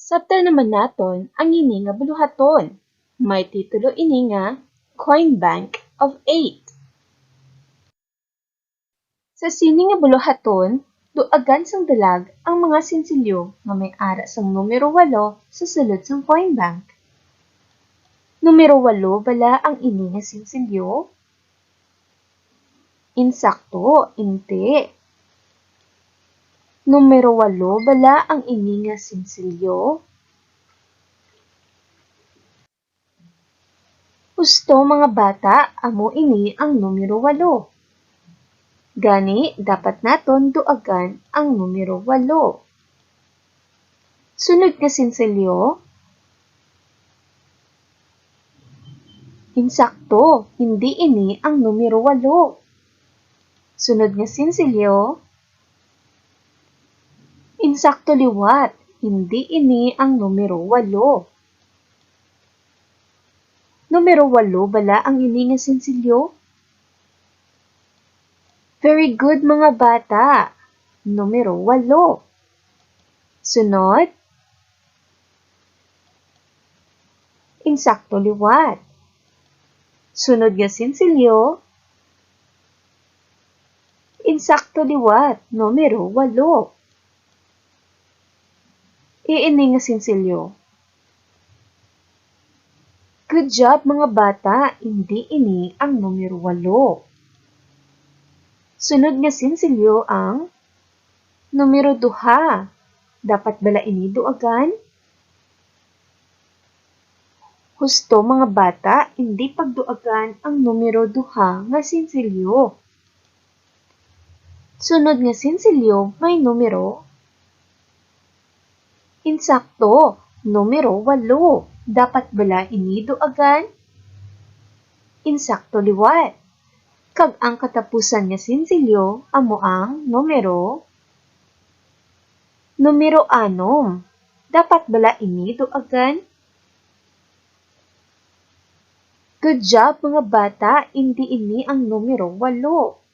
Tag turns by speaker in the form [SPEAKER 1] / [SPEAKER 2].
[SPEAKER 1] Sabta naman naton ang ini nga buluhaton. May titulo ini nga Coin Bank of 8. Sa sini nga buluhaton, duagan sang dalag ang mga sinsilyo nga may ara sang numero 8 sa sulod sang coin bank. Numero 8 bala ang ini nga sinsilyo? Insakto, inte. Numero 8 bala ang ini nga sinsilyo? Gusto mga bata, amo ini ang numero 8. Gani, dapat naton duagan ang numero 8. Sunod nga sinsilyo? Insakto, hindi ini ang numero 8. Sunod nga sinsilyo? Insakto liwat, hindi ini ang numero 8. Numero 8 bala ang ini nga sinsilyo? Very good mga bata. Numero 8. Sunod? Insakto liwat. Sunod nga sinsilyo? Insakto liwat. Numero 8. Iini nga sinsilyo? Good job mga bata, hindi ini ang numero 8. Sunod nga sinsilyo ang numero 2. Dapat bala ini duagan? Husto mga bata, hindi pagduagan ang numero 2 nga sinsilyo. Sunod nga sinsilyo may numero? Insakto, numero 8. Dapat bala ini duagan? Insakto liwat. Kag ang katapusan nga sinsilyo amo ang numero? Numero 6. Dapat bala ini duagan? Good job mga bata, hindi ini ang numero 8.